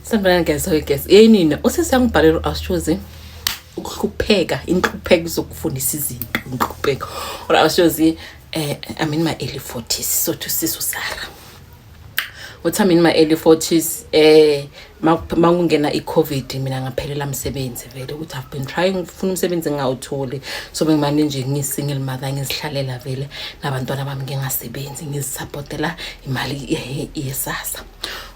Sanibonani guys, guys. Nina usesiyangibhalela ashozi ukuhlupheka, inhlupheko zokufundisa izinto, inhlupheko. Or ashozi I'm in my early 40s, so to sisu Sara. What I'm in my early 40s, mangungena i-COVID mina ngaphelela umsebenzi vele ukuthi I've been trying ukufuna umsebenzi ngawutholi, so bengimane nje ngisingle mother ngizihlalela vele nabantwana bami ngingasebenzi ngizisupportela imali yesasa.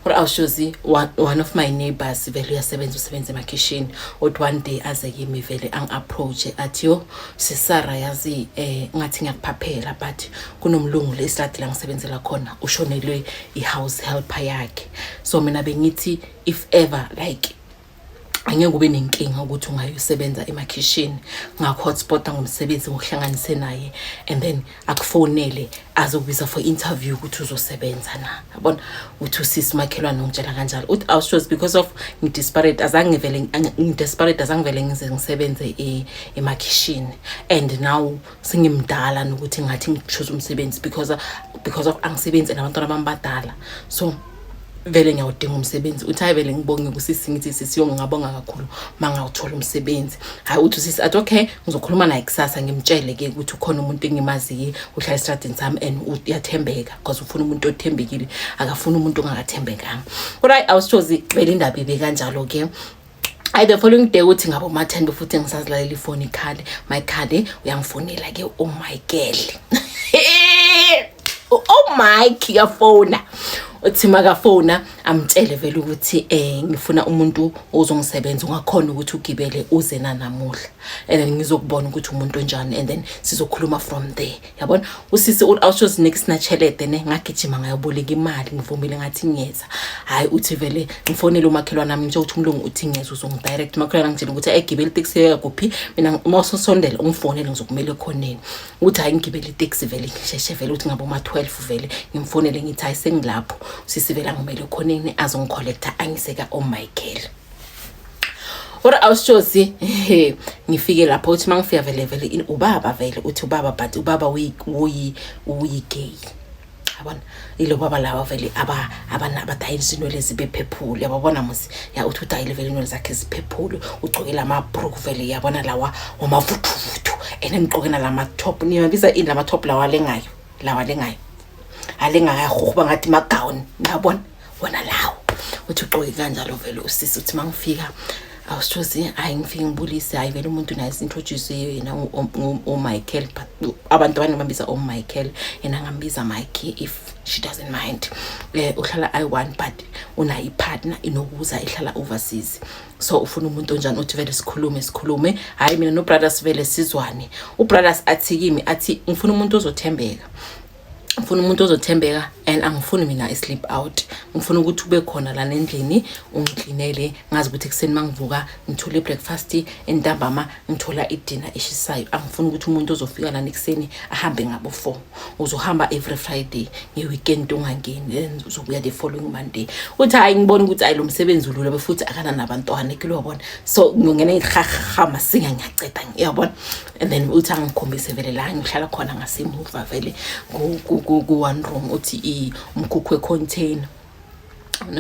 Or awushozi one of my neighbors vele usebenza emakhishini, but one day aze kimi vele approach athi yo sisara yazi ngathi ngiyakuphaphela but kunomlungu lesitati la ngisebenzela khona ushonelwe i-house helper yakhe. So mina bengithi if ever like angeke ube nenkinga ukuthi ungayosebenza emakhishini ngakho-hotspota ngomsebenzi ngokuhlanganise naye and then akufonele azokubiza for interview ukuthi uzosebenza na, yabona uthi usisi makhelwane ngitshela kanjalo uthi awushows because of ngidesperate azange vele ngize ngisebenze emakhishini and now singimdala nokuthi ngathi ngichoose umsebenzi because of angisebenzi nabantwana bambadala, so vele ngiyawudinga umsebenzi. Uthi hayi vele ngibonge kusisi ngithi sisi ngiyabonga kakhulu mangawuthola umsebenzi. Hayi uthi sisi athi okay ngizokhuluma naye kusasa ngimtshele ke ukuthi ukhona umuntu engimaziyo uhlala estradini sami and uyathembeka because ufuna umuntu othembekile akafuna umuntu ongakathembekanga. Alright, awushozi vele indaba ibe kanjalo ke. The following day uthi ngabo ma 10 futhi ngisazilalela ifoni ikhali my card uyangifonela ke oh my girl oh my kiyafona uthi makafona amtshele vele ukuthi ngifuna umuntu ozongisebenza ungakhona ukuthi ugibele uze namuhla and then ngizokubona ukuthi umuntu onjani and then sizokhuluma from there, yabona usisi awushozi next nachelede ne ngagijima ngayoboleka imali ngivumile ngathi ngiyeza. Hayi uthi vele ngifonele umakhelwane nami nje uthi umlungu uthi ngiyeza uzongidirect makhelwane ngitshela ukuthi egibele itaxi yakuphi mina mawusondela ungifonele ngizokumele khoneni uthi hayi ngigibele itaxi vele ngisheshe vele uthi ngabo ma 12 vele ngimfonele ngithi hayi sengilapho sisivela ngimele khoneni azongicollector angiseka oh my girl. Ora awushozi ngifike lapho uthi mangifika vele ubaba vele uthi ubaba but ubaba uyi gay, yabona ilo baba lawa vele abadayisa izinwele zibephephule, yabona musi ya uthi udayile vele inwele zakhe ziphephule ugcokela amabrook vele yabona lawa wamavuthu enengqokena lama top niyabiza in lama top lawa lengayo alengakahuba ngathi magown, ngiyabona wona lawo uthi ugqoke kanjalo vele usisi uthi mangifika awushozi ngifike ngibulise hayi vele umuntu naye introduce yena Michael but abantu abanambiza Michael yena ngambiza Mikey if she doesn't mind. Uhlala I1 but una ipartner inokuza ihlala overseas, so ufuna umuntu onjani uthi vele sikhulume hayi mina no brothers vele sizwane. Ubrothers athi kimi athi ngifuna umuntu ozothembeka and angifuni mina sleep out, ngifuna ukuthi ube khona la endlini ungiklinele ngazi ukuthi ekseni mangivuka ngithole breakfast entambama ngithola idinner eshisayo. Angifuni ukuthi umuntu ozofika la ekseni ahambe ngabo 4 uzohamba every Friday ngeweekend ungangeni then uzobuya the following Monday. Uthi hayi ngibona ukuthi ayi lo msebenzi ulula befuthi akana nabantwana kilobona, so ngiyongena ihahama singa ngiyaceda ngiyabona and then uthi angikhombise vele la ngihlala khona ngasemuva vele ku one room uthi umkhukhu container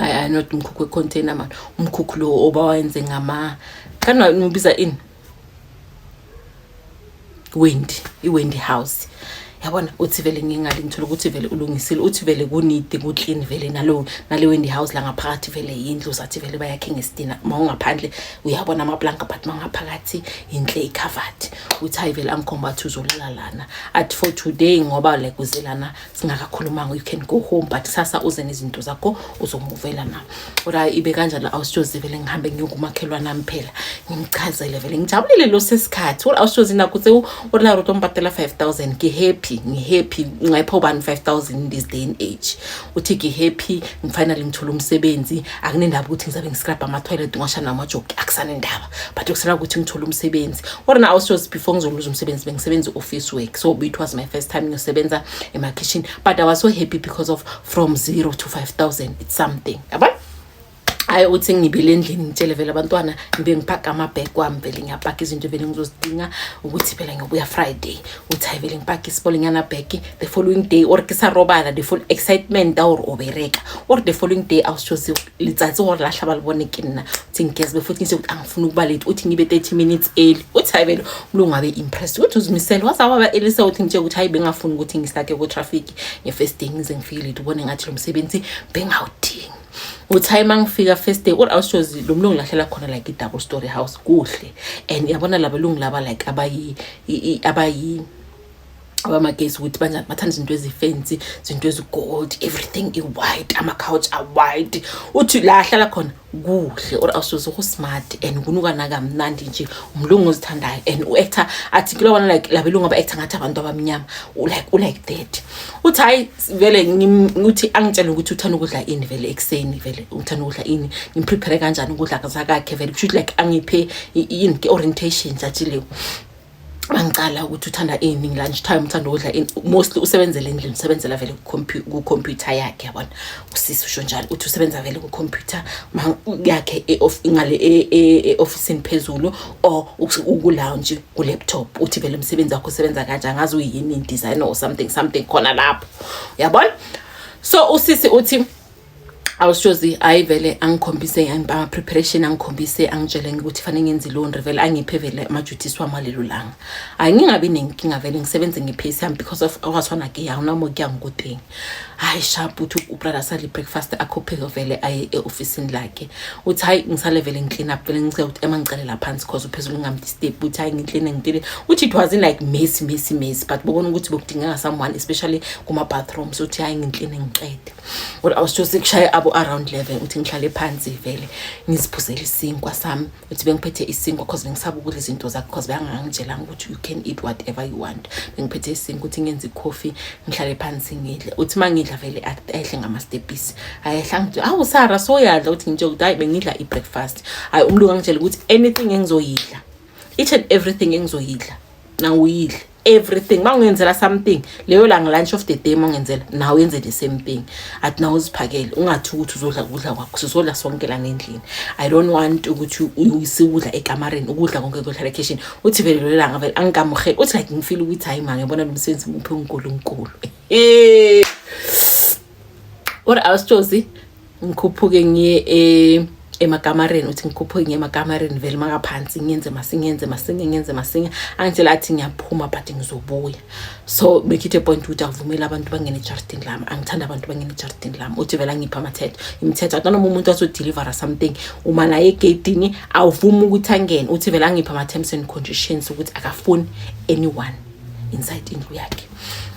I not umkhukhu container man umkhukhu lo obawenze ngama kana nubiza in Wendy house, yabona uthi vele ngingali ngithola ukuthi vele ulungisile uthi vele kunidi ku clean vele nale Wendy house la ngaphakathi vele indlu zathi vele bayakhe ngesidina mawungaphandle uyabona amaplanka but mangaphakathi inhle icovered. Uthi hayi vele angikhomba ukuthi uzolala lana at for today ngoba like uzelana singakakhulumanga you can go home but sasa uze nezinto zakho uzomuvela na. Ora ibe kanjalo awushozi vele ngihambe ngiyokumakhelwa nami phela ngimchazele vele ngijabulile lo sesikhathi awushozi nakuthe ola roto mpatela 5000 ngihappy ngayipho bani 5000 in this day and age. Uthi happy finally ngithola umsebenzi akunendaba ukuthi ngizabe ngiscrap ama toilet ngashana amajoke akusana indaba but ukusala ukuthi ngithola umsebenzi. Wona awushozi before ngizoluza umsebenzi bengisebenza office work, so it was my first time ngisebenza ema kitchen but I was so happy because of from 0 to 5000 it's something, yabona hayi uthi ngibile endlini ngitshele vele abantwana ngibe ngipaka amabheg wami vele ngiyapaka izinto vele ngizozidinga ukuthi phela ngiyobuya Friday uthi hayi vele ngipaka isipolingana bag the following day or kisarobala the full excitement or obereka or the following day awushozi litsatsi or lahla balibone kina uthi ngiyazbe futhi ngithi angifuni ukuba late uthi ngibe 30 minutes early uthi hayi vele umlungu ngabe impressed uthi uzimisela wazaba elisa uthi ngithe ukuthi hayi bengafuni ukuthi ngisake ku traffic nge-first day ngize ngifike late ubone ngathi lo msebenzi bengawudingi uthi hayi mangifika first day or awushozi lo mlungu lahlela khona like i-double story house kuhle and yabona laba lungu laba like abayi abamagesi ukuthi banjani bathanda izinto ezifensi izinto ezigold everything is white ama couch are white uthi la hlala khona kuhle or awusoze ku smart and kunuka nakamnandi nje umlungu ozithandayo and uactor athi kulona like labelungu aba-actor ngathi abantu abamnyama like that uthi hayi vele ngithi angitshela ukuthi uthanda ukudla ini vele ekseni vele uthanda ukudla ini ngimprepare kanjani ukudla zakhe vele kusho like angiphe ini orientation njalo bangicala ukuthi uthanda ini lunch time uthanda ukudla ini mostly usebenzele endlini usebenzela vele ku computer yakhe yabona usisi usho njalo uthi usebenza vele ku computer yakhe ngale office phezulu or uku lounge ku laptop uthi vele umsebenzi wakho usebenza kanjani ngazi uyini designer or something khona lapho yabona so usisi uthi awushozi ayi vele angikhombise ama preparation angikhombise angitshele ukuthi fanele ngenze laundry vele angiphe vele ama duties wami lelo langa ayi ngingabi nenkinga vele ngisebenze ngepace yami because of awasona ke awunamo kuya ngikudinga hayi sharp uthi ubrother sali breakfast akhopheke vele aye e-office lakhe uthi hayi ngisale vele ngiclean up vele ngicela ukuthi emangicelela phansi because uphezulu ngamdisturb uthi hayi ngiclean ngidile uthi it wasn't like messy but bobona ukuthi bokudingeka someone especially kuma bathrooms uthi hayi ngiclean ngiqede or awushozi kushaya around 11 uthi ngihlale phansi vele ngiziphuzela isinkwa sami uthi bengiphethe isinkwa because bengisaba ukudla izinto zakhe because bayangangitshela ukuthi you can eat whatever you want bengiphethe isinkwa uthi ngenze icoffee ngihlale phansi ngidle uthi mangidla vele ayihle ngama stepis ayehla ngithi awu Sara soyadla uthi nje ukuthi hayi bengidla i-breakfast hayi umlungu angitshela ukuthi anything engizoyidla each and everything engizoyidla nawu uyidle everything mangenzela something leyo la lunch of the day mangenzela nawe yenze the same thing athi nawe uziphakele ungathi ukuthi uzodla ukudla kwakho sizodla sonke la ngendlini I don't want ukuthi uyisikudla ekamareni ukudla konke kodla location uthi vele lo langa vele angikamhela uthi like ngifeel ukuthi hayi manje ngibona lo msebenzi ngiphe uNkulunkulu or awushozi ngikhuphuke ngiye emakamareni uthi ngikhuphuke ngemakamareni vele makaphansi ngenze masinge angitshela athi ngiyaphuma but ngizobuya so bekithe point ukuthi avumela abantu bangene ejardini lami angithanda abantu bangene ejardini lami uthi vele ngipha imithetho akanoma umuntu aso deliver something uma la egate awuvuma ukuthi angene uthi vele ngipha ama terms and conditions ukuthi akafuni anyone inside indlu yakhe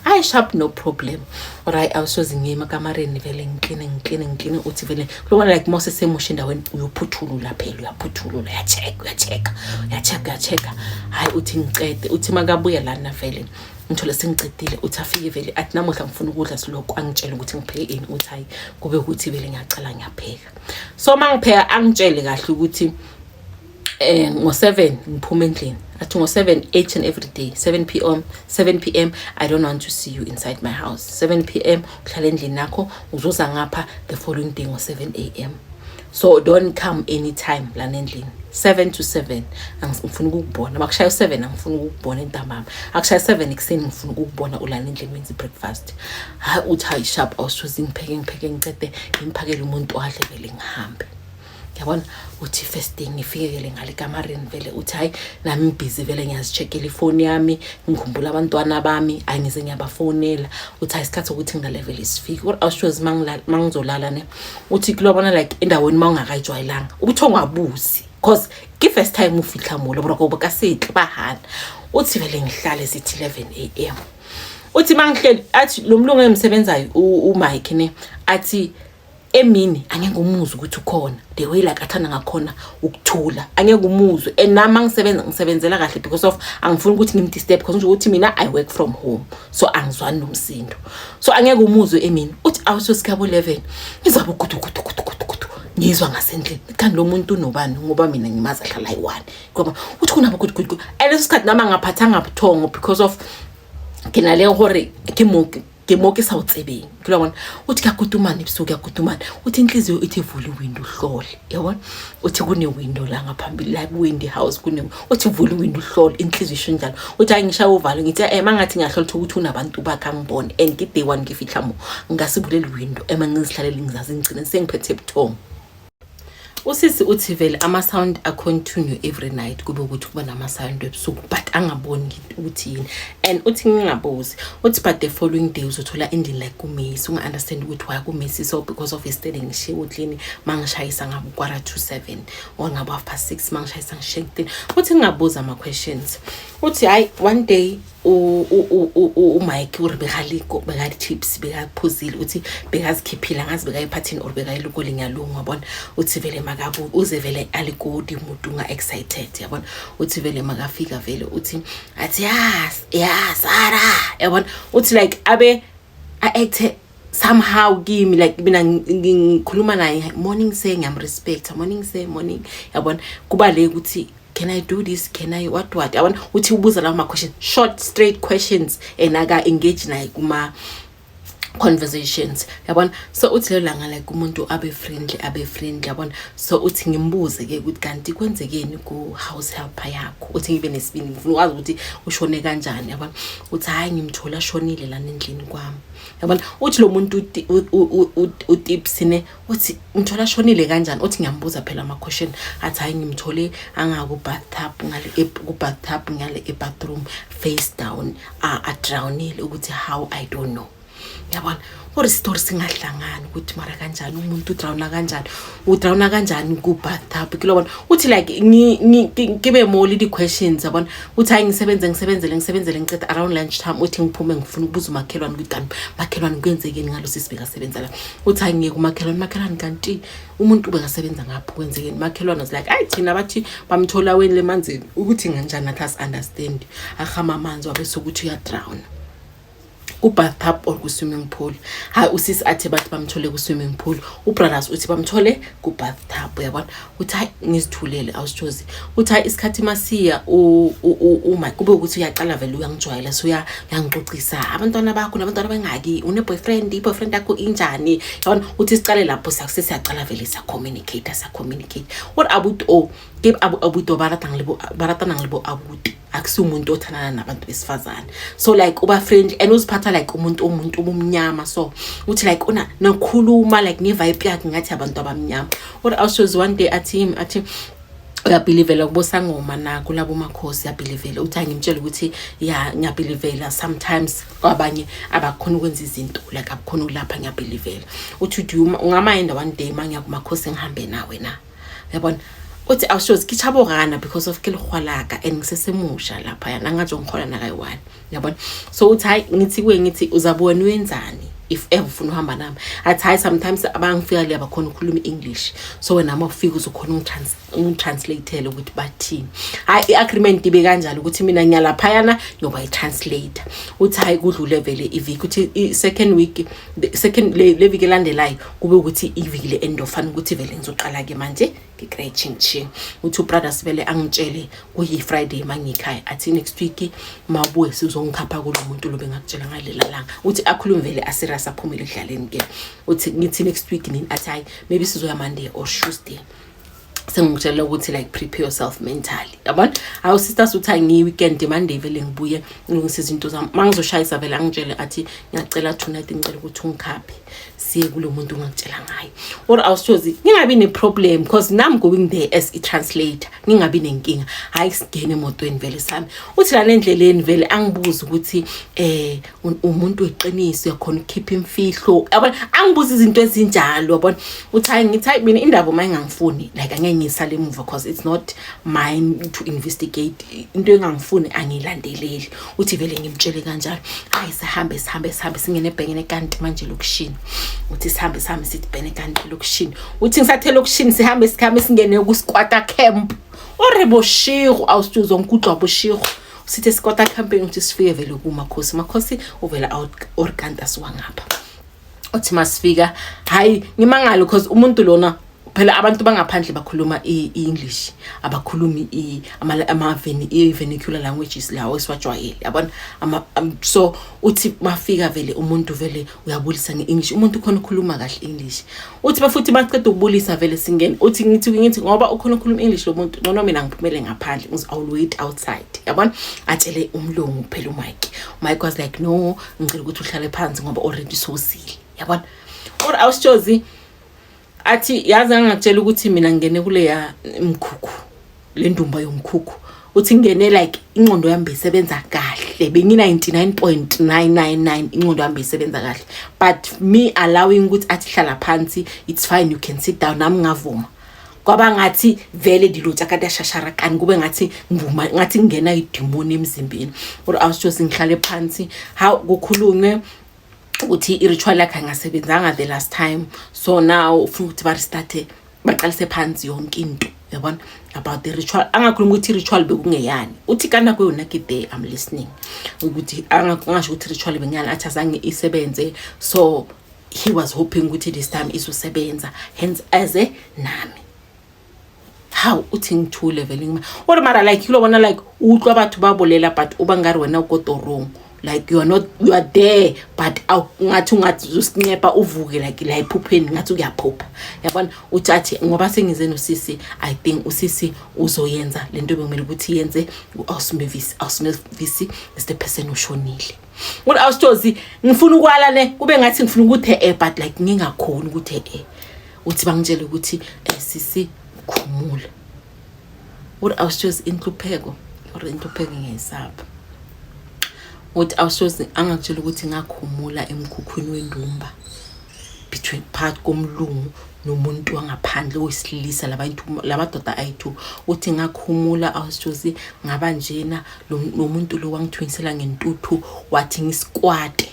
I sharp no problem alright awusoze ngemakamareni vele ngiclean uthi vele lokho like Moses semusha endaweni uyophuthulula phela uyaphuthulula uyacheka hayi uthi ngicede uthi makabuya lana vele ngithola sengicedile uthi afike vele athi namuhla ngifuna ukudla siloko angitshela ukuthi ngipheke ini uthi hayi kube ukuthi vele ngiyacala ngiyapheka so mangipheka angitshele kahle ukuthi ngo7 ngiphuma endlini athi ngo7 each and every day 7 p.m. I don't want to see you inside my house 7 p.m. uhlala endlini nakho uzoza ngapha the following day ngo7 a.m. so don't come anytime lana endlini 7 to 7 angifuna ukukubona makushaya 7 angifuna ukukubona entambama akushaya 7 ekseni ngifuna ukukubona ulana endlini wenza breakfast ha uthi hayi sharp awushozi ngipheke ngicede ngimphakele umuntu owadle vele ngihambe yabona uthi first thing ngifike ngale kamareni vele uthi hayi nami busy vele ngiyazicheckela ifoni yami ngikhumbula abantwana bami ayize ngiyabafonela uthi hayi isikhathi ukuthi ngalevel isifike or awushozi mangizolala ne uthi kulobona like endaweni mawungakajwayelanga ukuthi ongabuzi because first time ufika mola bro ngoba kasehle bahana uthi vele ngihlale sithi 11 am uthi mangihleli athi lo mlungu emsebenzayo uMike ne athi emini angeke umuzwe ukuthi ukhona the way like athanda ngakhona ukuthula angeke umuzwe enama ngisebenzela kahle because of angifuni ukuthi ngimdisturb because nje ukuthi mina I work from home so angizwani nomsindo so angeke umuzwe emini uthi awusosikabo 11 ngizabe kudu ngizwa ngasendlini kanti lo muntu unobani ngoba mina ngimaza hlala ayi1 ngoba uthi kunabo kudu eleso sikhathi nama ngaphathanga buthongo because of kinale hore ngemoke sawutsebeni kulabona uthi kuyakutumana ebusuku kuyakutumana uthi inhliziyo ithi vula iwindow uhlole yabona uthi kune window la ngaphambili like windy house kune uthi vula iwindow uhlole inhliziyo isho njalo uthi ayingishaya uvalo ngithi mangathi ngiyahlola ukuthi unabantu bakhe ngibone and ngide one ngifihla mo ngasivulela iwindow ngizihlalele ngizazi ngicine sengiphethe ebuthongo. Usisi uthi vele ama sound a continue every night kube ukuthi kuba nama sound ebusuku but angaboni ukuthi yini and uthi ngingabuzi uthi but the following day uzothola ending like kumesi unga understand ukuthi why kumesi so because of yesterday ngishiye udlini mangishayisa ngabo 7:45 or ngabo 6:30 mangishayisa ngishekte uthi ngingabuza ama questions uthi hayi one day Mike uribekaliko bekade chips bekaphuzile uthi bekazikhiphila ngazi bekayiphathini or bekayiloko linyalungu yabona uthi vele makabu uze vele alikodi umuntu nga excited yabona uthi vele makafika vele uthi athi yes Sara yabona uthi like abe act somehow give me like mina ngikhuluma naye morning say ngiyamrespect morning say morning yabona kuba le ukuthi can I do this? Can I what? I want uthi ubuza lawo ma questions, short straight questions and aga engage naye kuma conversations yabona so uthi langa like umuntu abe friendly yabona so uthi ngimbuze ke ukuthi kanti kwenzekeni ku house helper yakho uthi ngibe nesibindi ngifuna ukwazi ukuthi ushone kanjani yabona uthi hayi ngimthola shonile la endlini kwami yabona uthi lo muntu utipsine uthi ngithola shonile kanjani uthi ngiyambuza phela ama question athi hayi ngimthole angaku bathtub ngale ku bathtub ngale bathroom face down a drownile ukuthi how I don't know yabona or story singahlangani ukuthi mara kanjani umuntu udrawna kanjani ku bathtub kilobona uthi like ngibe more the questions yabona uthi hayi ngisebenzele ngiceda around lunch time uthi ngiphume ngifuna ukubuza umakhelwane ukuthi makhelwane kwenzekeni ngalo sisibeka sebenza la uthi hayi ngeke umakhelwane kanti umuntu ubekasebenza ngapho kwenzekeni makhelwane was like ayi thina bathi bamthola wena lemanzini ukuthi nganjani nathi as understand ahama amanzi wabese ukuthi uyadrown ku bathtub or ku swimming pool hayi usisi athe bathi bamthole ku swimming pool ubrothers uthi bamthole ku bathtub yabona uthi hayi ngizithulele awusithozi uthi hayi isikhathi masiya uma kube ukuthi uyaqala vele uyangijwayela so uyangixoxisa abantwana bakho nabantwana bengaki une boyfriend yakho injani yabona uthi sicale lapho siyaqala vele sa communicate what about give abuto baratana ngilebo abuti akusi umuntu othanana nabantu besifazane so like uba friend and uziphatha like umuntu omnyama so uthi like una nakhuluma like ne vibe yakhe ngathi abantu abamnyama what else was one day athi uyabelievela kubosangoma na kulabo makhosi uyabelievela uthi ngimtshela ukuthi ngiyabelievela sometimes abanye abakhona ukwenza izinto like abakhona ukulapha ngiyabelievela uthi ungamayenda one day mangya kumakhosi ngihambe nawe na yabona uthi awushozi kichabo gana because of kelhwalaka and ngisesemusha lapha yana ngathi ngikhola na kayi1 yabona so uthi hayi ngithi uzabona wenzani if ever ufuna uhamba nami athi hayi sometimes abangifika le abakhona ukukhuluma English so wena mawufika uzokhona ungitranslate ukuthi bathini hayi iagreement ibe kanjalo ukuthi mina ngiyalapha yana nyoba itranslator uthi hayi kudlule vele iviki uthi second week le viki landelayo kube ukuthi iviki le end of ukuthi vele ngizoqala ke manje ngigrade uthi brothers vele angitshele kuyi Friday mangikhaya athi next week mabuye sizongikhapha kulo muntu lo bengakutshela ngalela langa uthi akhulume vele asira saphumile edlaleni ke uthi ngithi next week nini athi hayi maybe sizoya Monday or Tuesday sengitshela ukuthi like prepare yourself mentally yabona awu sisters uthi ngi weekend Monday vele ngibuye ngilungise izinto zami mangizoshayisa vele angitshele athi ngiyacela tonight ngicela ukuthi ungikhaphe siye kulo muntu ngakutshela ngayo or awushozi ngingabi ne problem because nami going there as a translator ngingabi nenkinga hayi sigene emotweni vele sami uthi la endleleni vele angibuza ukuthi umuntu weqiniso yakhona ukukhipha imfihlo yabona angibuza izinto ezinjalo yabona uthi hayi ngithi mina indaba mayingangifuni like ngisale emuva because it's not mine to investigate into engangifuni angilandeleli uthi vele ngimtshele kanjalo hayi sihambe singene ebhengene kanti manje lokushini uthi sihambe sithi bhene kanti lokushini uthi ngisathe lokushini sihambe singene kusikwata camp oreboshigo awustuzo ngikudwa boshigo sithi sikwata camping uthi sifike vele kumakhosi uvela out organda siwangapha uthi masifika hayi ngimangalo because umuntu lona phela abantu bangaphandle bakhuluma i-English abakhulumi vernacular languages lawo esiwajwayele yabona so uthi mafika vele umuntu vele uyabulisa ngeEnglish umuntu khona ukhuluma kahle English uthi bafuthi baqeda ukubulisa vele singene uthi ngithi ngoba ukhona ukhuluma English lo muntu noma mina ngiphumele ngaphandle I'll wait outside yabona atshele umlungu phela uMike was like no ngicela ukuthi uhlale phansi ngoba already sosile yabona or awushozi athi yazi angakutshela ukuthi mina ngene kule ya imkhukhu le ndumba yomkhukhu uthi ngene like ingqondo yami isebenza kahle bengi 99.999 ingqondo yami isebenza kahle but me allowing ukuthi athi hlala phansi it's fine you can sit down nami ngavuma kwaba ngathi vele dilotha kade shashara kani kube ngathi ngivuma ngathi ngena idemoni emzimbeni or awusho ngihlale phansi how kukhulunywe uthi iritual yakhe angasebenzanga the last time so now ufuna ukuthi ba restart baqalise phansi yonke into yabona about the ritual angakhuluma ukuthi ritual bekungeyani uthi kana kuyona kide I'm listening ukuthi angasho ukuthi ritual bengiyani athi azange isebenze so he was hoping ukuthi this time izosebenza hence as a nami how uthi ngithule vele ngima or mara like you bona like uhlwa bathu babolela but uba ngari wena ugodo wrong like you are there but ngathi usinepa uvuke like la iphupheni ngathi uyaphupha yabona uthathi ngoba sengize noSisi I think uSisi uzoyenza lento bekumele ukuthi yenze uAusmevisi is the person ushonile what awustozi ngifuna ukwala le kube ngathi ngifuna ukuthi but like ngingakhona ukuthi uthi bangitshela ukuthi Sisi khumula what awustozi inhlupheko or inhlupheko ngiyisapha what awusoze angakutshela ukuthi ngakhumula emkhukhwini wendumba between part komlungu nomuntu wangaphandle oyisilisa labantu lamadoda ayithu uthi ngakhumula awusoze ngaba njena nomuntu lo wangithunisela ngentuthu wathi ngisikwate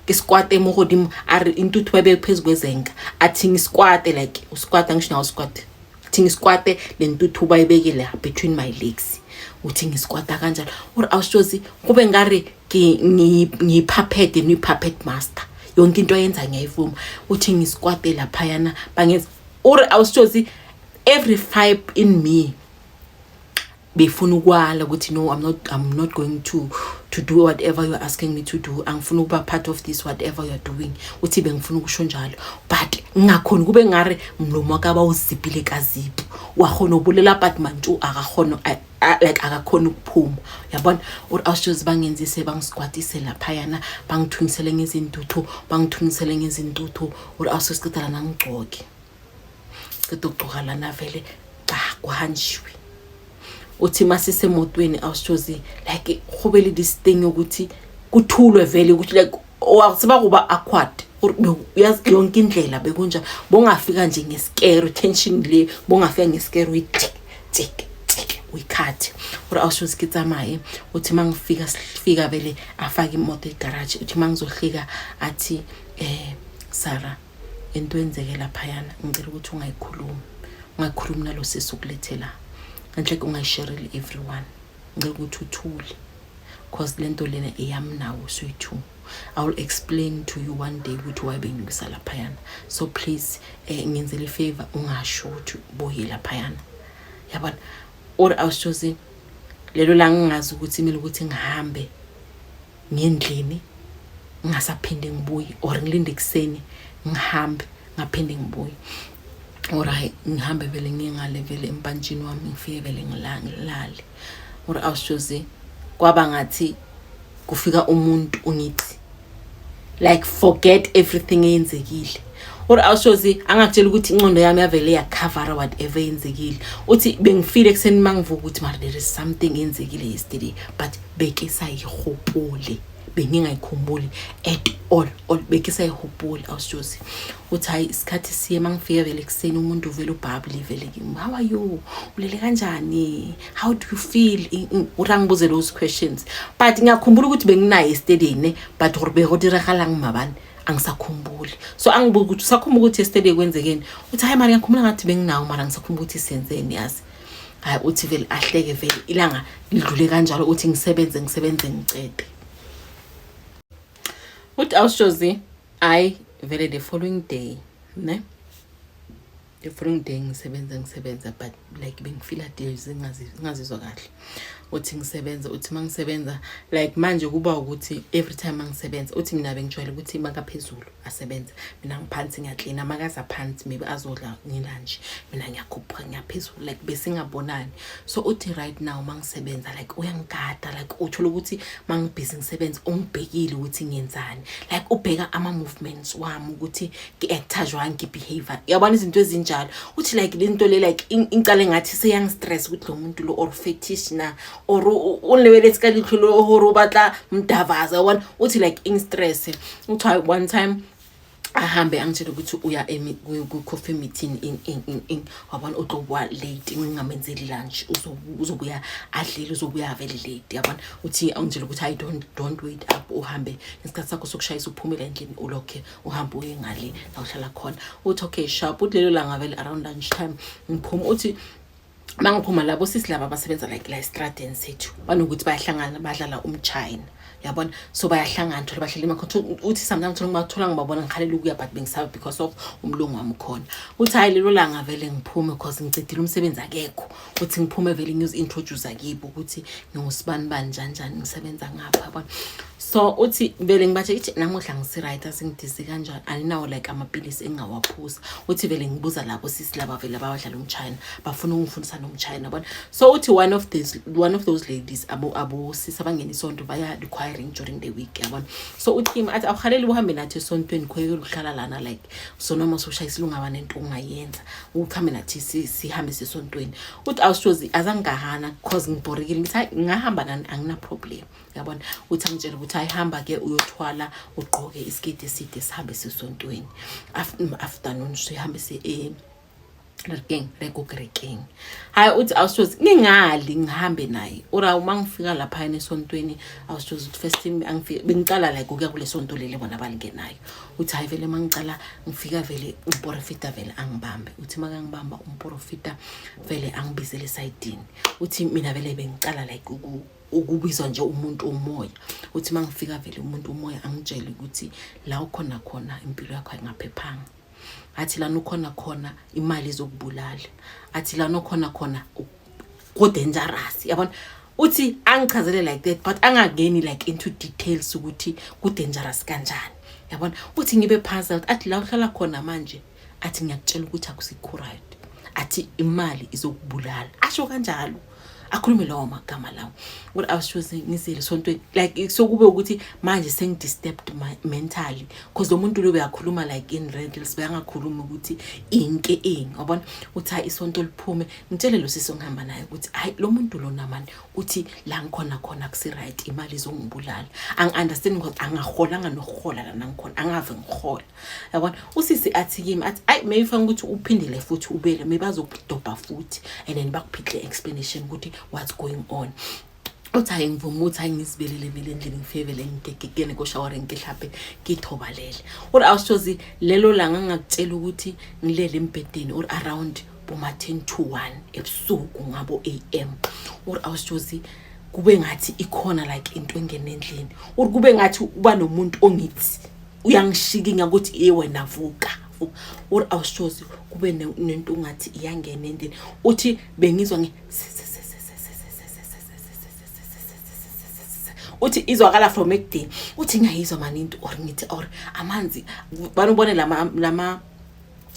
ngiskwate emogodimo ari intuthu babe phezulu kwezenga athi ngisikwate like uskwata ngisho na uskwate athi ngisikwate lentuthu bayibekile between my legs uthi ngisikwata kanjalo or awushozi kube ngari ngipuppet ni puppet master yonke into ayenza ngiyayivuma uthi ngisikwate lapha yana bangenza or awushozi every fiber in me befuna ukwala ukuthi no I'm not going to do whatever you're asking me to do angifuna ukuba part of this whatever you're doing uthi bengifuna ukusho njalo but ngakhona kube ngare mlomo akaba uzipile kazipi wakhona ubulela but manje akakhona like akakhona ukuphuma yabona or awushozi bangenzise bangisikwatise lapha yana bangithunisele ngezintuthu or awusicitala nangigcoke cita ugcoka lana vele kuhanjiwe uthi masise motweni awushozi like khobele this thing ukuthi kuthulwe vele ukuthi like awusiba kuba awkward uyazi yonke indlela bekunja bongafika nje ngescare tension le bongafika ngescare uyitik uyikhathi or awushozi kitsamaye uthi mangifika vele afaka imoto egarage uthi mangizohlika athi Sara into enzeke lapha yana ngicela ukuthi ungayikhulumi nalo Sisi ukulethela like ungayishare everyone ngeke ukuthi uthule cause lento lena eyami nawo soyithu I will explain to you one day ukuthi why bengibisa lapha yana so please ngenzele favor ungasho ukuthi boye lapha yana yabona or awushozi lelo la ngingazi ukuthi imile ukuthi ngihambe ngendlini ngingasaphinde ngibuye or ngilinde kuseni ngihambe ngaphinde ngibuye Alright ngihambe vele ngingale vele empanjini wami ngifike vele ngilale or awushozi kwaba ngathi kufika umuntu ungithi like forget everything eyenzekile or awushozi angakutshela ukuthi ingqondo yami yavele yacover whatever eyenzekile uthi bengifile kuseni mangivuka ukuthi mara there is something eyenzekile yesterday but beke sayihopole bengingayikhumbuli at all beke sayihopole awushozi uthi hayi isikhathi siye mangifika vele kuseni umuntu vele ubhabli vele kimi how are you ulele kanjani how do you feel urangibuze those questions but ngiyakhumbula ukuthi benginayo yesterday ne but urbehodira khala ngimabani angisakhumbuli so angibuza ukuthi usakhumbula ukuthi yesterday kwenzekeni uthi hayi mara ngiyakhumbula ngathi benginawo mara ngisakhumbula ukuthi senzeni yazi hayi uthi vele ahleke vele ilanga lidlule kanjalo uthi ngisebenze ngicede uthi awushozi I vele the following day ne the following day ngisebenza but like bengifila days ngazizwa kahle uthi ngisebenza uthi mangisebenza like manje kuba ukuthi every time mangisebenza uthi mina bengijwayele ukuthi makaphezulu asebenza mina ngiphansi ngiyaclean makaza phansi maybe azodla ngilunch mina ngiyakhupha ngiyaphezulu like besingabonani so uthi right now mangisebenza like uyangigada like uthola ukuthi mangibhizi ngisebenza ungibhekile ukuthi ngiyenzani like ubheka ama movements wami ukuthi ngiactajwa ngibehavior yabona izinto ezinjalo uthi like lento le like incale ngathi seyang stress ukuthi lo muntu lo or fetish na or unlebele tsikalikhulu horo batla mdavaza one uthi like in stress uthi one time ahambe angitshela ukuthi uya ku coffee meeting in wabona uqobwa late ngingamenzeli lunch uzobuya adlile uzobuya very late yabona uthi angitshela ukuthi I don't wait up uhambe ngesikhathi sakho sokushayisa uphumela endlini ulokhe uhambe uye ngale la uhlala khona uthi okay sharp uthi lelo langa vele around lunch time ngiphuma uthi mangiphuma labo sisi laba basebenza like la Stratton sethu banokuthi bayahlangana badlala umchina yabona so bayahlangana thola bahlala emakhotho uthi sometimes thola ngibathola ngibabona ngikhalela ukuya but bengisaba because of umlungu wami khona uthi hayi lelo langa vele ngiphume because ngicedile umsebenzi akekho uthi ngiphume vele ngiyozi introduce akibo ukuthi ngingusibani bani njani ngisebenza ngapha yabona so uthi vele ngibatshe ithi namuhla ngisi-right asingidisi kanjani aninawo like amapilisi engawaphuza uthi vele ngibuza labo sisi laba vele abadlala umchina bafuna ungifundisa nomchina yabona so uthi one of those ladies abo sisi abangena isonto baya requiring during the week yabona so uthi athi awuhaleli uhambe nathi esontweni khoyeke ukuhlala lana like so noma soshayisile ungaba nento ungayenza ukhambe nathi sihambe sesontweni uthi awushozi azangahana because ngiborekile ngithi ngahamba nani angina problem yabona uthi angitshela ukuthi ayihamba ke uyothwala ugqoke isketi eside sihambe sesontweni afternoon sihambe se regogreking hayi uthi awushozi ngingali ngihambe naye ora uma ngifika lapha esontweni awushozi ukuthi first time angifika bengicala like ukuya kule sonto lele bona balingenayo uthi hayi vele mangicala ngifika vele umprofita vele angibambe uthi makangibamba umprofita vele angibizele sidini uthi mina vele bengicala like ukubizwa nje umuntu umoya uthi mangifika vele umuntu umoya angitshela ukuthi la ukhona khona impilo yakho ayingaphephanga athi la ukhona khona imali izokubulala athi la ukhona khona go dangerous yabona uthi angichazele like that but angageni like into details ukuthi ku dangerous kanjani yabona uthi ngibe puzzled athi la uhlala khona manje athi ngiyakutshela ukuthi akusikho right athi imali izokubulala asho kanjalo akhulume lawo magama lawo what I was choosing ngisile sonto like sokube ukuthi manje sengidisturbed mentally because lo muntu lo beyakhuluma like in riddles bayangakhuluma ukuthi inke yabona uthi hayi isonto liphume ngitshele lo sisi ngihamba naye ukuthi hayi lo muntu lo namani uthi la ngikhona khona kusi right imali izongibulala angi-understand because angahholanga nokuhola lana ngikhona angave ngihola yabona usisi athi kimi athi ayi mayifanga ukuthi uphindele futhi ubele mayibazokudobha futhi and then bakuphihle explanation ukuthi what's going on uthi ngivuma uthi ngisibelele vele endlini ngifevele ngigegene ko shower ngihlaphe ngithobalele uri awushozi lelo langa ngakutshela ukuthi ngilele embedeni or around boma 10 to 1 ebusuku ngabo AM uri awushozi kube ngathi ikhona like into engene endlini uri kube ngathi uba nomuntu ongithi uyangishiki ngakuthi wena vuka uri awushozi kube nento ngathi iyangena endlini uthi bengizwa uthi izwakala from ekudeni uthi ngiyayizwa mani into or ngithi or amanzi banubone lama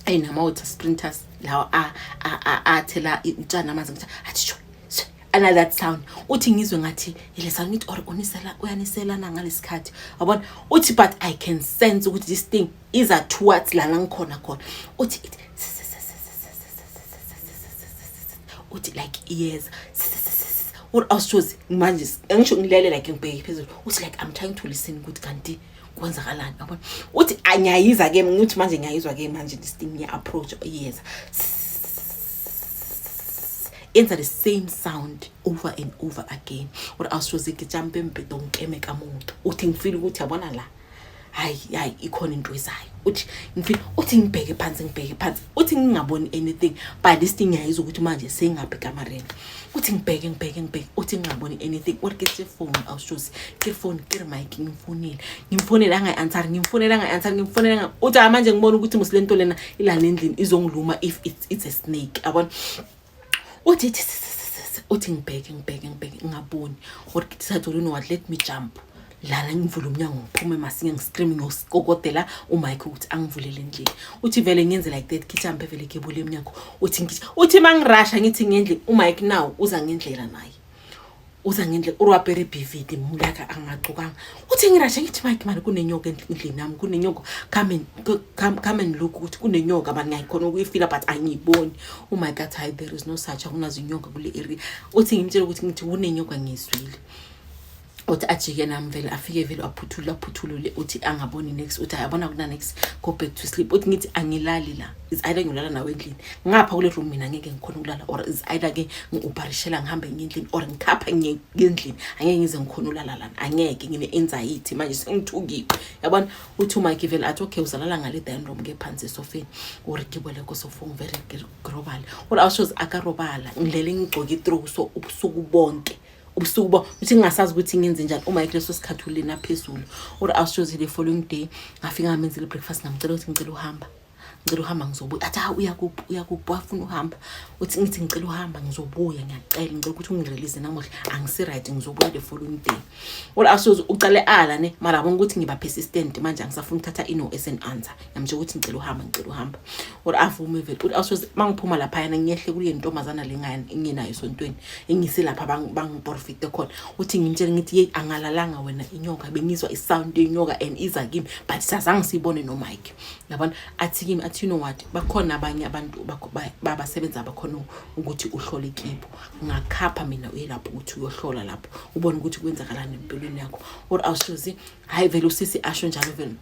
ayinama water sprinters lawa athela utshana amanzi ngithi athi another that sound uthi ngizwe ngathi ile sound ngithi or uyaniselana ngalesikhathi yabona uthi but I can sense ukuthi this thing is towards la ngikhona khona uthi uthi like yes what awushozi manje angisho ngilele like ngibheke phezulu uthi like I'm trying to listen ukuthi kanti kwenzakalani yabona uthi anyayiza ke ngithi manje ngiyayizwa ke manje this thing ya approach yes enter the same sound over and over again what awushozi ke jump embhedo ngikeme kamuntu uthi ngifeel ukuthi yabona la hayi ikhona into ezayo uthi ngifika uthi ngibheke phansi uthi ngingaboni anything by this thing yayizwa ukuthi manje sengaphi kamareni uthi ngibheke uthi ngingaboni anything or ke phone awushozi ke phone ke mic ngimfonela angayi-answer uthi manje ngibona ukuthi musilento lena ilana endlini izongiluma if it's a snake yabona uthi ngibheke ngingaboni or ke thathu you know what let me jump lana ngivula umnyango ngiphume masinge ngiscreaming ngokokodela uMike uthi angivulele endlini uthi vele ngenze like that khithambe vele kebule emnyango uthi mangirasha ngithi ngendle uMike now uza ngendlela naye urwapere BVD mulaka angaqhukanga uthi ngirasha ngithi Mike manje kunenyoka endlini nami kunenyoka come and look ukuthi kunenyoka abantu ngayikhona ukuyifila but angiyiboni uMike athi hi there is no such akunazo inyoka kule area uthi ngimtshela ukuthi ngithi kunenyoka ngizwile uthi ajike nami vele afike vele aphuthula uthi angaboni next uthi ayabona kuna next go back to sleep uthi ngithi angilali la is either ngilala nawe endlini ngapha kule room mina ngeke ngikhona ukulala or is either ke ngiuparishela ngihambe ngendlini or ngikhapha ngendlini angeke ngize ngikhona ukulala lana angeke ngine anxiety manje sengithukiwe yabona uthi uMike vele athi okay uzalala ngale dining room ke phansi esofeni or ngibole ko sofoni very global or awushoza akarobala ngilele ngigcoke through so ubusuku bonke ubusuku uthi ngingasazi ukuthi ngenze njani uMike leso sikhathi ulena phezulu or awushozi the following day ngafika ngamenzile breakfast ngamcela ukuthi ngicela uhamba ngizobuya athi uyakuphi wafuna uhamba uthi ngithi ngicela uhamba ngizobuya ngiyacela ngicela ukuthi ungirelease namuhla angisi right ngizobuya the following day or awushozi ucale ala ne mara yabona ukuthi ngiba persistent manje angisafuna ukuthatha ino as an answer yamje ukuthi ngicela uhamba or avume vele uthi awushozi mangiphuma lapha yana ngiyehle kule ntombazana lengane engenayo esontweni engise lapha bangiprofite khona uthi ngimtshela ngithi hey angalalanga wena inyoka bengizwa isound yenyoka and iza kimi but sazange sibone no Mike yabona athi kimi athi you know what bakhona abanye abantu babasebenza abakhona ukuthi uhlole kibo ngakhapha mina uyelapho ukuthi uyohlola lapho ubone ukuthi kwenzakalani empilweni yakho or awushozi hayi vele usisi asho njalo vele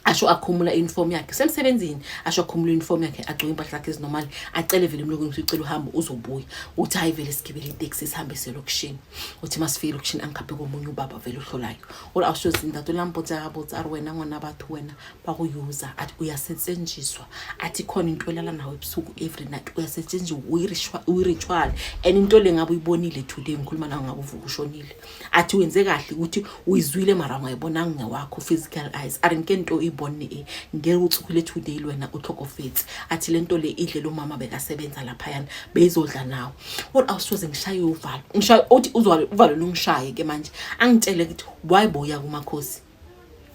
asho akhumula uniform yakhe semsebenzini asho akhumula uniform yakhe agcoke impahla zakhe ezinormal acele vele umloko ukuthi ucela uhamba uzobuya uthi hayi vele sigibele itaxi sihambe selokishini uthi masifike lokishini angikhaphe komunye ubaba vele uhlolayo or awushozi indawo lampo zabo ari wena ngona bathu wena bakuyuza athi uyasetshenziswa athi khona into elala nawe ebusuku every night uyasetshenziswa uyiritual and into lengabe uyibonile today ngikhuluma nawe ngabe uvuka ushonile athi wenze kahle ukuthi uyizwile mara ungayibonanga ngewakho physical eyes arinkento ibone ngerutsukule today wena uhlokofethi athi lento le idle lo mama bekasebenza lapha yana bezodla nawo or awusoze ngishaye uvalo ngishaye uthi uvalo lungishaye ke manje angitshele ukuthi why boya kumakhosi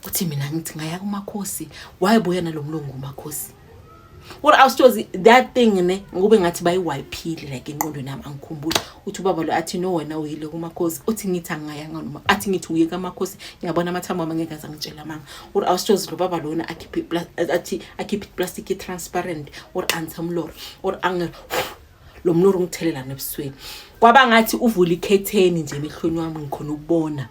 uthi mina ngithi ngaya kumakhosi why boya nalomlungu kumakhosi or awusoze that thing ne ngube ngathi bayiwiphile like enqondweni nami angikhumbula uthi ubaba lo athi no wena uyile kumakhosi uthi ngithi angayanga noma athi ngithi uye kamakhosi ngiyabona amathambo ami ngeke azangitshela manga or awusoze lo baba lona akhiphe plastic transparent or antamlor or anger lo mnoro ngithelelela nebusweni kwaba ngathi uvula ikhetheni nje emehlweni wami ngikhona ukubona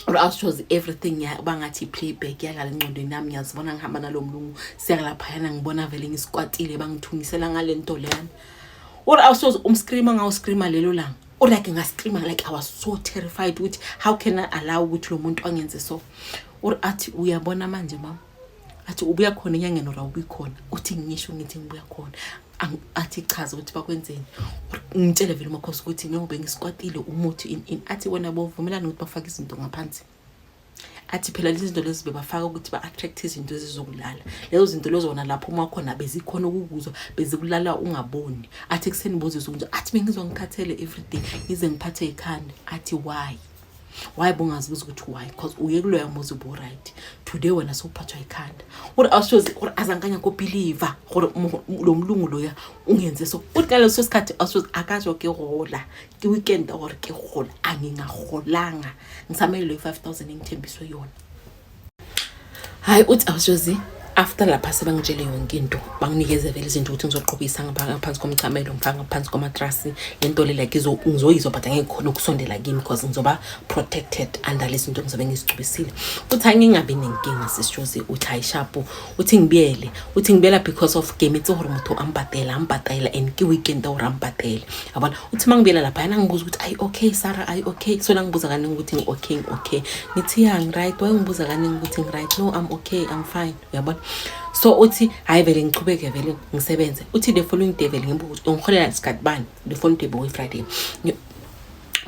or awushozi everything ya bangathi playback yalala enqondweni nami ngiyazibona ngihamba nalomlungu siyalapha yana ngibona vele ngisikwatile bangithunisela ngalento leyana or awushozi umscreamer ngawuscreamer lelo langa or like ngascreamer like I was so terrified with how can I allow ukuthi lo muntu angenze so or athi uyabona manje mama athi ubuya khona enyangeni ora ubikhona uthi ngisho ngithi ngibuya khona athi chaza ukuthi bakwenzeni ngitshele vele umakhosi ukuthi ngiyobe ngisikwatile umuthi in athi wena bovumelana ukuthi bafake izinto ngaphansi athi phela lezi zinto lezi bebafaka ukuthi ba-attract izinto ezizokulala lezo zinto lezo wona lapho uma khona bezikhona ukukuzwa bezikulala ungaboni athi kuseni bozizwe ukuthi athi bengizwa ngikhathele everyday ngize ngiphathe ikhanda athi why bongazibuza ukuthi why because uye kuloya muzi bo right today wena sowuphathwa ikhanda uri awushozi uri azanganya ko believer gore lo mlungu loya ungenze so uthi ngaleso sikhathi awushozi akazo ke hola ke weekend or ke hola angingahorlanga ngisamele lo 5000 engithembiswe yona hayi uthi awushozi after lapha sebangitshele yonke into banginikeze vele izinto ukuthi ngizoqhubisa ngaphansi komcamelo ngifaka ngaphansi kwamatrasi lento le like ngizoyizwa but angeke khona ukusondela kimi because ngizoba protected under lezi zinto ngizobe ngizicubisile uthi angingabi nenkinga sishozi uthi ayishapu uthi ngibiyela because of game it's hore motho ambhatela and ki weekend o rambhatela yabona uthi mangibiyela lapha yana ngibuza ukuthi ay okay Sarah ay okay so la ngibuza kaningi ukuthi okay nithi yang right why ngibuza kaningi ukuthi right no I'm okay I'm fine yabona so uthi hayi vele ngiqhubeke vele ngisebenze uthi the following day vele ngibuza ngikholela isikhathi bani the following day boy Friday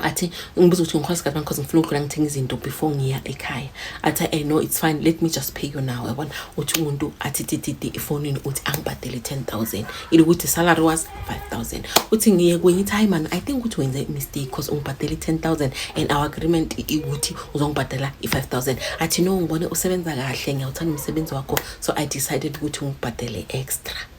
athi ngibuza ukuthi ngikhwasa kanjani because ngifuna ukugcina ngithenga izinto before ngiya ekhaya athi no it's fine let me just pay you now yabona uthi umuntu athi titi ifonini uthi angibhadele 10,000 ile ukuthi salary was 5,000 uthi ngiye kwenye hayi man I think ukuthi wenze mistake because ungibhadele 10,000 and our agreement ukuthi uzongibhadela i5,000 athi no ngibone usebenza kahle ngiyawuthanda umsebenzi wakho so I decided ukuthi ngibhadele extra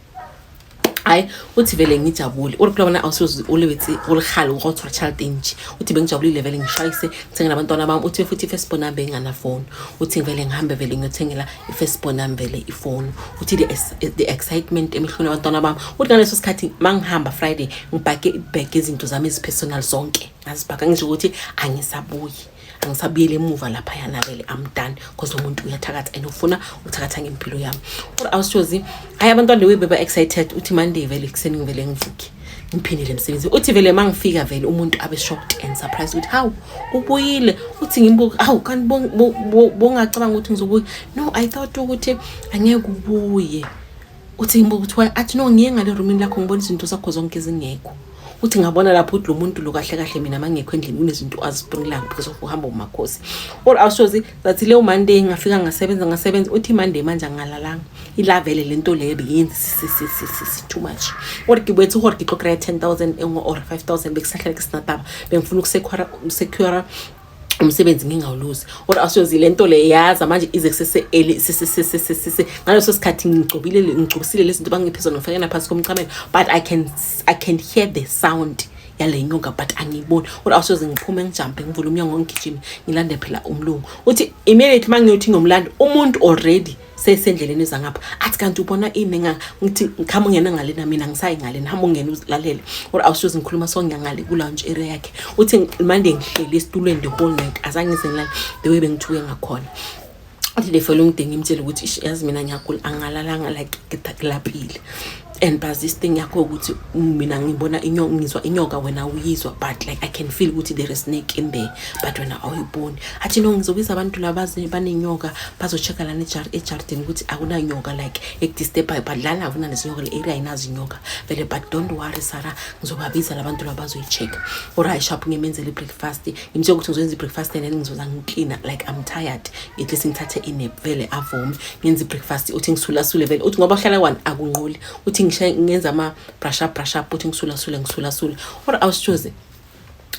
ay uthi vele ngijabule urikubona awusozi ulebethi ulikhalo ukuthola child age uthi bengijabulile vele ngishayise ngithenga nabantwana bami uthi futhi firstborn nami ngana phone uthi vele ngihambe vele ngiyothengela ifirstborn nami vele ifone uthi the excitement emihlweni abantwana bami uthi ngaleso sikhathi mangihamba Friday ngibhake ibag izinto zami ezipersonal zonke ngazibhaka ngisho ukuthi angisabuyele emuva lapha yana vele I'm done because umuntu uyathakatha and ufuna ukuthakatha ngempilo yami awushozi hayi abantwana beba excited uthi Monday vele kuseni ngivele ngivuki ngiphindile emsebenzi uthi vele mangifika vele umuntu abe shocked and surprised uthi how ubuyile uthi ngimbuka how kanti bongacabanga ukuthi ngizobuya no I thought ukuthi angeke ubuye uthi ngimbuka ukuthi athi no ngiye ngale roomini lakho ngibona izinto zakho zonke ezingekho uthi ngabona lapho uthi lo muntu lo kahle mina mangekho endlini kunezinto azibhungilanga because of uhamba umakhosi or awushozi that le Monday ngafika ngasebenza uthi Monday manje ngalalanga ila vele lento leyo beyenzi si too much or ngibethu hor ngixoxela 10,000 or 5,000 bekusahlala kusinataba bengifuna ukusecure umsebenzi ngingawuluzi or awushozi lento le yaza manje ize ngaleso sikhathi ngicubisile lezinto bangiphezulu ngifakela phansi komcamelo but I can hear the sound yale nyoka but angiboni or awushozi ngiphume ngijumpe ngivula umnyango ngigijima ngilande phela umlungu uthi immediate mangiyothi ngomlando umuntu already sesendleleni zangapha athi kanti ubona imi ngithi ngikhama ngena ngale na mina ngisayi ngale nihamba ungena uzilalele or awushozi ngikhuluma sonke ngale ku lounge area yakhe uthi Monday ngihleli esitulweni the whole night azange ngizenhlala the way bengithuke ngakhona athi the following day ngimtshela ukuthi yazi mina ngiyagula angalalanga like ngitaklaphile and but this thing yakho ukuthi mina ngibona ngizwa inyoka wena uyizwa but like I can feel ukuthi there is snake in there but wena awuyiboni athi no ngizobiza abantu labazi banenyoka bazochecka lana ejarden ukuthi akuna nyoka like ekudisturb but lana akuna nezinyoka le area inazi inyoka vele but don't worry Sarah ngizobabiza labantu labazoyicheck or I shop ngimenzele breakfast ngimtshela ukuthi ngizoyenza breakfast and ngizoza ngiclean like I'm tired at least ngithathe inap vele avome ngenza breakfast uthi ngisula vele uthi ngoba hlala one akunqoli uthi ngenza ama brush up uthi ngisula or awushoze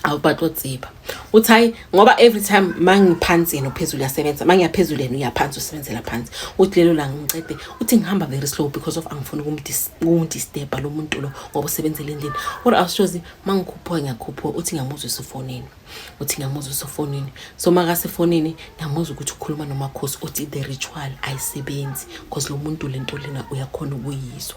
awubatho tsiba uthi hayi ngoba every time mangiphansi yena uphezulu yasebenza mangiyaphezulu yena uyaphansi usebenzela phansi uthi lelo la ngicede uthi ngihamba very slow because of angifuni ukumdisturb lo muntu lo ngoba usebenzela endlini or awushoze mangikhupha uthi ngiyamuzwa efonini uthi ngiyamuzwa efonini so makase efonini ngiyamuzwa ukuthi ukhuluma nomakhosi uthi the ritual ayisebenzi because lo muntu lento lena uyakhona ukuyizwa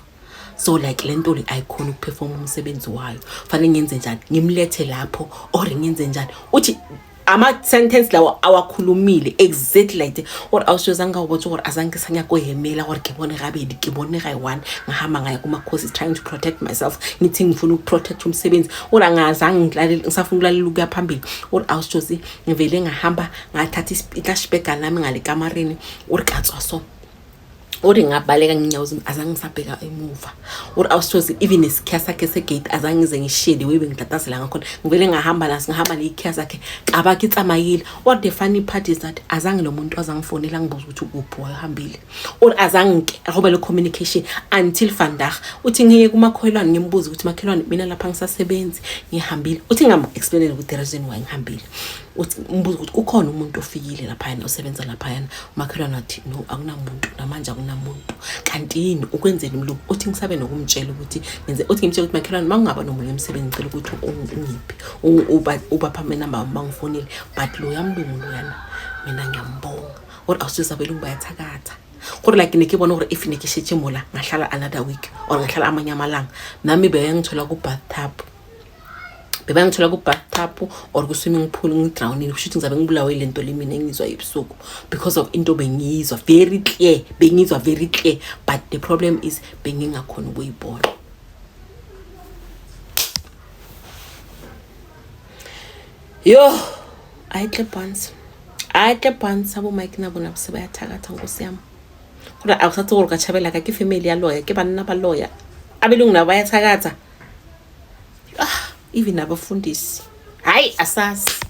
so like lento le ayikhona ukuperform umsebenzi wayo fanele ngenze njani ngimlethe lapho or ngenze njani uthi ama sentence lawa awakhulumile exactly like or awushozanga ubotho or azange sanya kohemela or ngibone kabili ngibone kayi1 ngihamba ngaya kumakhosi trying to protect myself ngithi ngifuna ukuprotect umsebenzi or angazange ngilalela ngisafuna ukulalela ukuya phambili or awushozi ngivele ngahamba ngathatha ihlashbag nami ngale kamareni or katswa so uri ngabaleka nginyawuza azange ngisabheka emuva uri awushozi even isikhiya sakhe segate azange ngize ngishede webe ngidatasela ngakhona ngivele ngahamba neikhiya sakhe abakitsamayile what the funny part is that azange lo muntu azangifonela ngibuza ukuthi ukuphi wahambile uri azange ahoba le communication until vandag uthi ngiye kumakholwane ngimbuza ukuthi makhelwane mina lapha ngisasebenzi ngihambile uthi ngam explain ukuthi the reason why ngihambile uthi mbuza ukuthi ukhona umuntu ofikile lapha yana osebenza lapha yana makhelwane athi no akunamuntu namanje namuntu kanti yini ukwenzela umlungu uthi ngisabe nokumtshela ukuthi ngenze uthi ngimtshela ukuthi makhelwane mangaba nomunye umsebenzi ngicela ukuthi ungiphi uba phame number mangifonile but lo yamlungu lo yana mina ngiyambonga or awusizabelungu bayathakatha gore like ne ke bona gore if ne ke shetse mola ngahlala another week or ngahlala amanye amalanga nami beyangithola ku bathtub bebangithola ku bathtub or ku swimming pool ngidrownini kushuthi ngizabe ngibulawe lento lemina engizwa ebusuku because of into bengizwa very clear but the problem is bengingakhona ukuyibona. Yo ayihle pants abo Mike na bona sebayathakatha Nkosi yami kodwa awusathi gore ka chabela ka ke family ya lawyer ke banna ba lawyer abelungu nabo bayathakatha even abafundisi hayi asasi